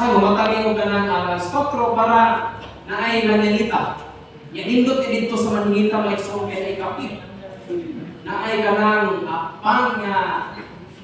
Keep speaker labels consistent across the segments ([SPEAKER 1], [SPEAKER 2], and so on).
[SPEAKER 1] Sa matali mo ganang spotro para naay maningita. Yan indot dito sa maningita may so kay kapit. Naay ganang pang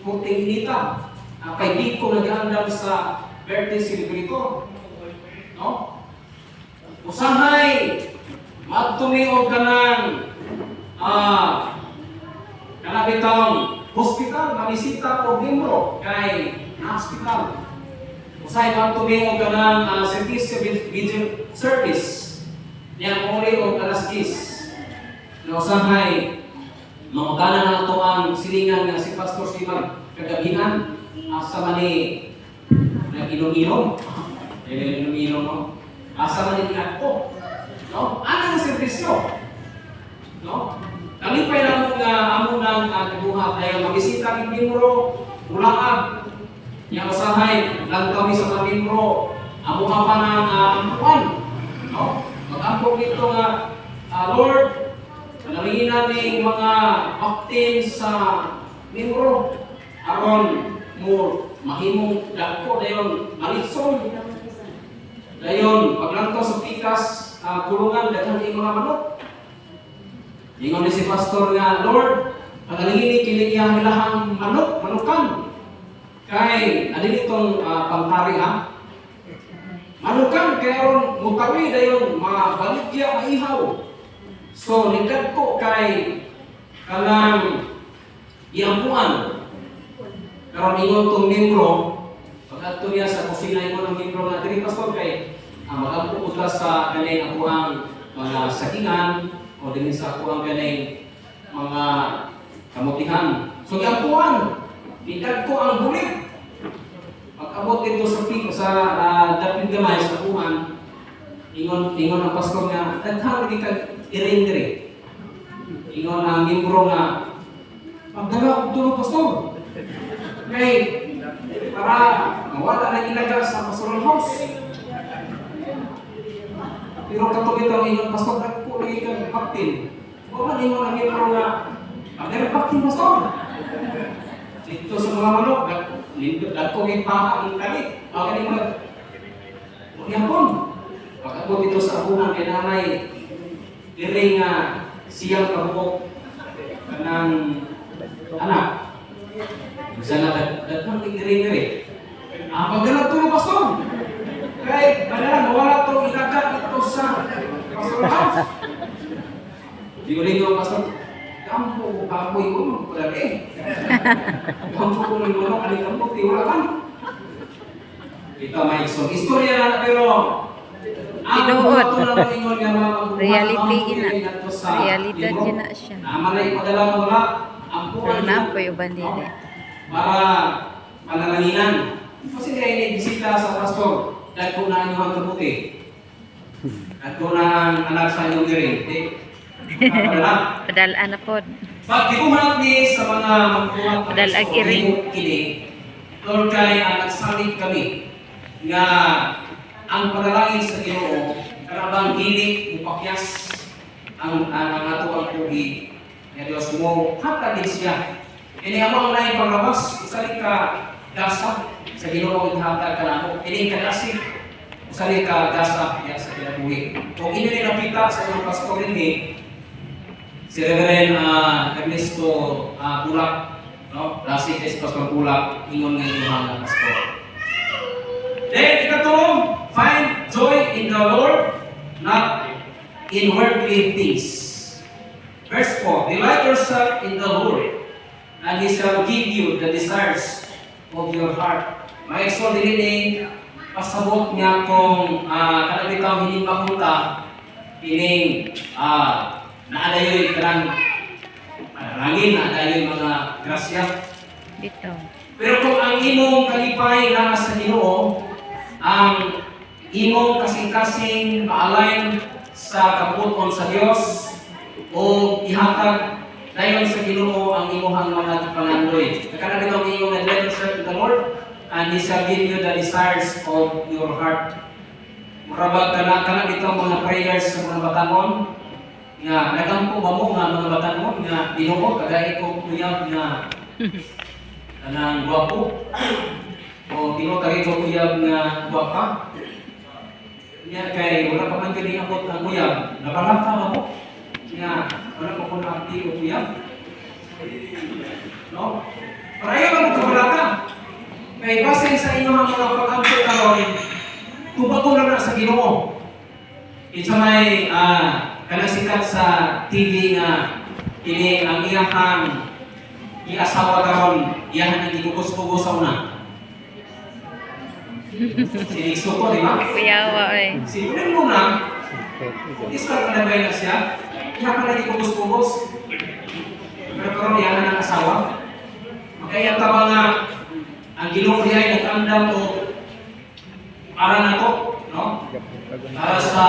[SPEAKER 1] puting inita. Kay Biko nag-aandam sa birthday celebrator. No? Usahay magtumiog kanang kanabitang hospital, mamisita o membro kay hospital. Usahay magtumiog kanang service video service. Yan uli o kalaskis. Na usahay mangutana na ito ang silingan nga si Pastor Simag kagabihan asa mani nag-inom-inom. Inom-inom mo. Asa man ikat ko. No? Ano ang servisyo? No? Kalipay lang nga amo nang kibuhat dahil mabisita ng membro, ulaag. Yang usahay, lang kami sa mga membro, amo ka pa ng ampuan. No? Mag-ampok dito nga, Lord, panalingin namin mga baktin sa membro. Aron mo mahimong dako dayon malisod. Dayon paglantaw sa pikas kulungan daghang mga manok. Ingon ni si pastor nga, Lord, panalingin kini iya ilahang manukan. Kay adili itong pangtari manukan kay aron mutawi dayon mabaligya maihaw. So nigad ko kay kanang iampuan. Karon ingon tong membro, pag-adto niya sa kusina ingon ng membro nga diri pastor kay mag-ampo utla sa kanay ako ang mga sakingan o din sa ako ang kanay mga kamutihan. So giampuan, bigad ko ang bulig. Pag-abot dito sa piko sa dapit gamay sa kuhan, ingon ang pastor nga daghang lagi kag iring diri. Ingon ang membro nga pagdala og pastor. Kay para mawala na ilaga sa pastoral house. Pero katulad ang inyong pastor ko lagi kang kaptin. O man ingon ang membro nga pagdala kaptin pastor. Dito sa mga manok, lindot ako kay paha ang kali. Kani mo magyapon. Pag-abot dito sa abuhan kay nanay diri nga siyang kabuok kanang anak. Sana datang tingiri-ngiri. Pagdala to pastor. Kay padala wala to ilaga dito sa pastor house. Diuling yung pastor. Kampo kapoy ko lagi. Kampo ko ni mono kani kampo tiwala. Kita may istorya na pero
[SPEAKER 2] Tinuod. Reality gina. Realidad gina siya.
[SPEAKER 1] Amalay padala mo wala.
[SPEAKER 2] Pero na po yung bandili.
[SPEAKER 1] Para panalanginan. Kasi kaya bisita sa pastor, dagko na inyong kabuti. Dagko na ang anak sa inyong diri.
[SPEAKER 2] Padalaan na po.
[SPEAKER 1] Pag di ko manap ni sa mga magkuhat
[SPEAKER 2] Dalag iring.
[SPEAKER 1] kini, Lord kay nagsalit kami nga ang panalangin sa Ginoo karabang dili mupakyas ang ato ang pugi nga Dios mo hatag din siya. Ini amo ang lain panglabas usali ka gasa sa Ginoo ihatag kanamo. Ini kadasig usali ka gasa ya sa kinabuhi. Kung ini napita sa mga pastor ni si Reverend Ernesto Bulak, no? Lasi kay Pastor Bulak ingon nga mga pastor. Then ikatulong, find joy in the Lord, not in worldly things. Verse 4, delight yourself in the Lord, and He shall give you the desires of your heart. May exo dili pasabot niya kung kada bitaw hining mapunta ining naadayoy kanang rangin naadayoy mga grasya.
[SPEAKER 2] Dito.
[SPEAKER 1] Pero kung ang imong kalipay na sa Ginoo, ang imong kasing-kasing ma-align sa kabuton sa Dios o ihatag dayon sa Ginoo ang imong mga pangandoy. Kada bitaw ingon nga let yourself to the Lord, and He shall give you the desires of your heart. Murabag kana bitaw mga prayers sa mga batanon nga nagampo ba mo nga mga batanon nga Ginoo kagay ko kuyab nga kanang gwapo o tinutagay ko uyab nga guwapa. Niya kay wala pa man kini abot ang uyab. Nabalaka ba mo? Nga wala pa ko na akti o uyab. No? Parayo ba mo kabalaka? Kay base sa inyong mga pag-ampo karon, tubag na sa Ginoo. Isa may kanasikat sa TV nga kini ang iyahang iasawa karon, iyahan ang gigugos-gugos sa una. Sinikso ko, di ba?
[SPEAKER 2] Kuyawa eh.
[SPEAKER 1] Sinunin mo na, isa ka na na siya, iyahan ang gigugos-gugos. Pero karon iyahan ang asawa. Kaya tama nga, ang Ginoo ay nag-andam o para na to, no? Para sa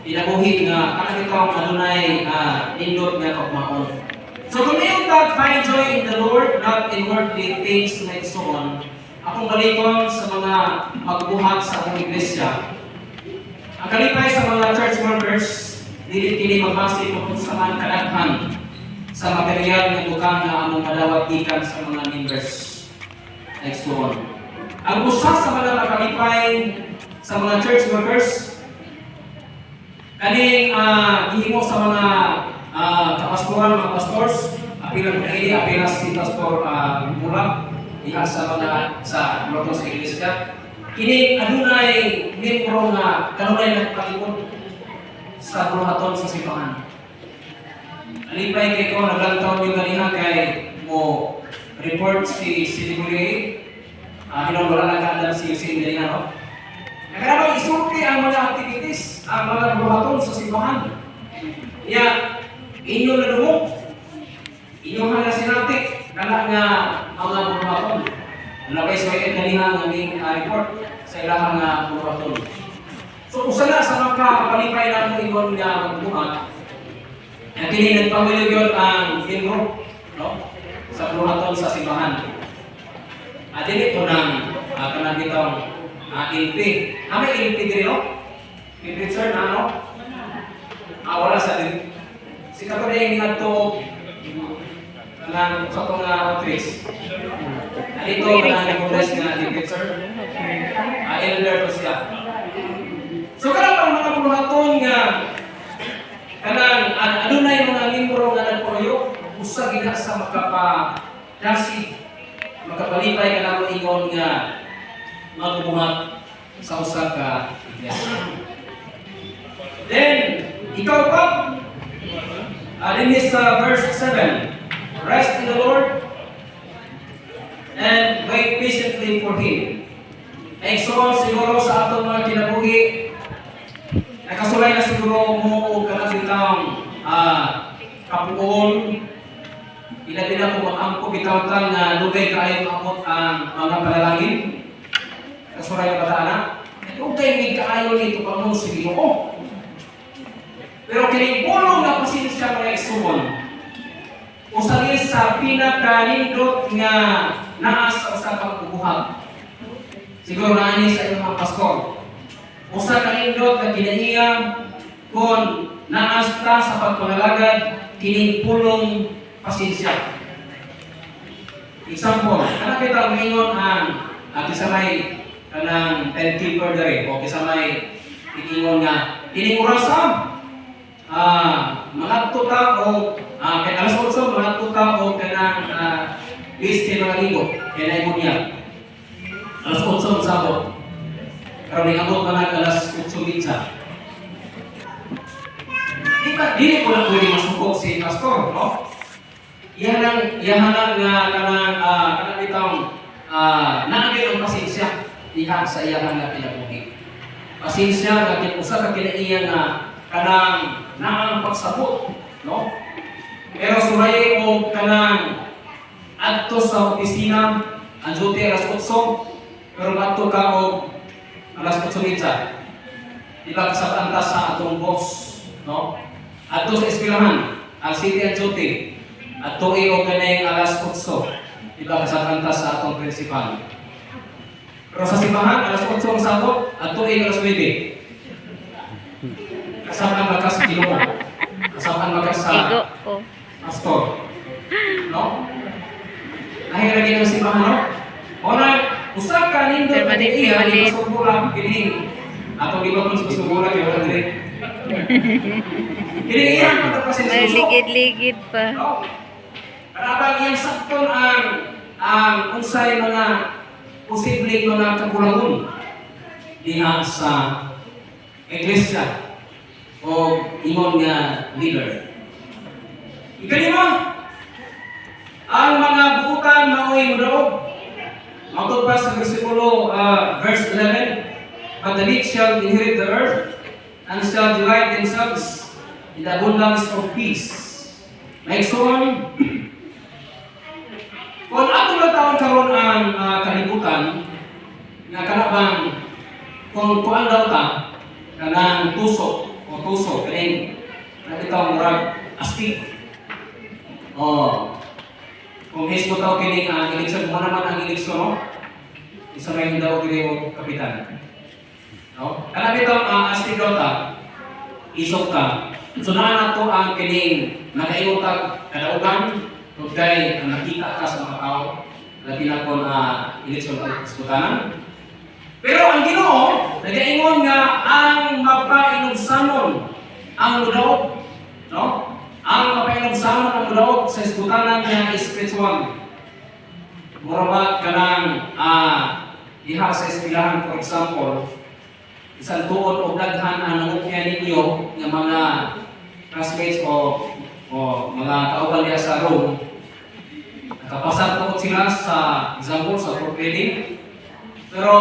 [SPEAKER 1] inabuhi nga kanang ikaw adunay nindot nga pagmaon. So kung mayroon ka find joy in the Lord, not in worldly things like so on, akong balikon sa mga magbuhat sa akong iglesia. Ang kalipay sa mga church workers, dili kini magbase kung saan kadaghan sa material nga butang nga among madawat gikan sa mga members. Like so on. Ang usa sa mga nakalipay sa mga church workers, kaning gihimo sa mga kapastoran, mga pastors, apilang kaili, apilang si Pastor Mura, diha sa mga sa loto sa iglesia. Kini adunay membro nga kanunay nagpalipod sa buhaton sa simbahan. Alipay kay ko naglantaw yung ganiha kay mo report si Silibuli, hinong wala nagkaandam si Yusin ganiha, no? Nagkarabang isulti ang mga activities, ang mga buhaton sa simbahan. Kaya, inyo na dumog, inyong hanga sinatik, kana nga mga buhaton. Nalabay sa kayo ganiha ng aming report sa ilahang buhaton. So, usa na sa makapalipay na itong ingon nga magbuhat, na kini nagpamilog yun ang membro, no? Sa buhaton sa simbahan. Dili ito ng kanang itong LP. May LP din, no? Literature na, no? Wala sa din. Si Katoday nga ito kanang sa itong trace. Dito kanang i-modest nga literature. Elder to siya. So kanang pang mga buhaton nga kanang adunay mga membro nga nagpuyo, usa gina sa makapa-dasi, makapalipay ka na mo ingon nga magbuhat sa usa ka iglesia. Then, ikaw pa, din is verse 7, rest in the Lord and wait patiently for Him. Exon siguro sa atong mga kinabuhi, nakasulay na siguro mo o kanang kapuon, ilabi na kung ang kubitawtan na lugay kaayo maabot ang mga panalangin. Kasulay na bata na, lugay may kaayo nito pang mo sa Ginoo. Pero kinipulong na pasensya mga eksumon, usagin sa pinakanindot nga naas sa usapang kubuhag. Siguro na sa inyong mga pastor. Usa ka indot nga kinahiyang kung naas ta sa pagpangalagad kining pulong pasensya. Example, kana kita mingon ang kisamay kanang timekeeper dere o kisamay ingon nga kining orasa mangadto ta o kay alas 8 mangadto ta o kanang liste mga ligo kay na ibunya alas 8 sabot pero ningabot ka na alas 8 minsa. Dili ko na pwede masukok si pastor, no? Iyahan nga kanang itong naagay ang pasensya diha sa iyahan nga kinabuhi. Pasensya nga usa ka kinaiya nga kanang naang pagsabot, no? Pero sumay o kanang adto sa opisina ang duty alas 8 pero adto ka o alas 8 minsa. Diba kasabanta sa atong boss, no? Adto sa eskwelahan, ang city and duty. Adto o kanay alas 8. Diba kasabanta sa atong principal. Pero sa simbahan, alas 8 ang sabot, adto alas 9. Kasama ba ka sa Ginoo? Kasama ba ka sa pastor? No? Lahir lagi ng simbahan, no? O makita nindot
[SPEAKER 2] Sir Manip, ulit.
[SPEAKER 1] sumura kini atong iba kung sumura kay wala dire. Kini iyan pagkapasin
[SPEAKER 2] May
[SPEAKER 1] susok.
[SPEAKER 2] ligid-ligid pa.
[SPEAKER 1] No? Karabang iyang sakton ang unsay mga posibleng mga kakulangon diha sa iglesia o ingon nga leader. Ikalima, ang mga buutan mao'y mudaog. Matod pa sa versikulo verse 11, but the meek shall inherit the earth and shall delight themselves in the abundance of peace. Like so on, kung ato lang taon karon ang kalibutan, nga kanabang kung kuan daw ta, kanang tusok, kaning nakita murag astig. Kung hismo tao kini ang eleksyon mo naman ang eleksyon no? Isa may daw kini mo kapitan. No? Kana bitaw astig daw ta, isok ka. So naa nato ang kining nakaingon ta kadaugan tug kay nakita ka sa mga tao labi na kon eleksyon sa putanan. Pero ang Ginoo nagaingon nga ang mapainugsanon ang mudaog, no? Ang mapainugsanon ang mudaog sa putanan niya spiritual. Mura ba kanang diha sa eskwelahan, for example, isang tuon o daghan ang nangukya ninyo ng mga classmates o mga kauban niya sa room. Nakapasat po sila sa example sa group reading. Pero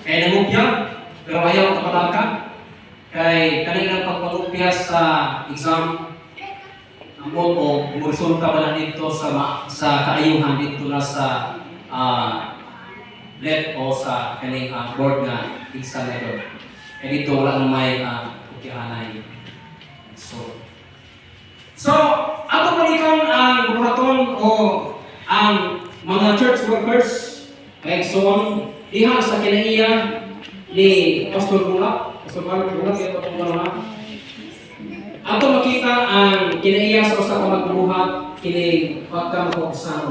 [SPEAKER 1] kaya nangukya, pero ayaw kapalaka. Kay kanilang pagpangukya sa exam, ang mo resulta ba na dito sa kaayuhan dito na sa let o sa kaning board nga exam na ito. Eh dito wala na may ukyahanay. So, ato paliton ang buhaton o ang mga church workers like so on, diha sa kinaiya ni Pastor Bulak, Pastor Bulak, kaya ito pong ato makita ang kinaiya sa usa ka magbuhat kining pagkamuksanon.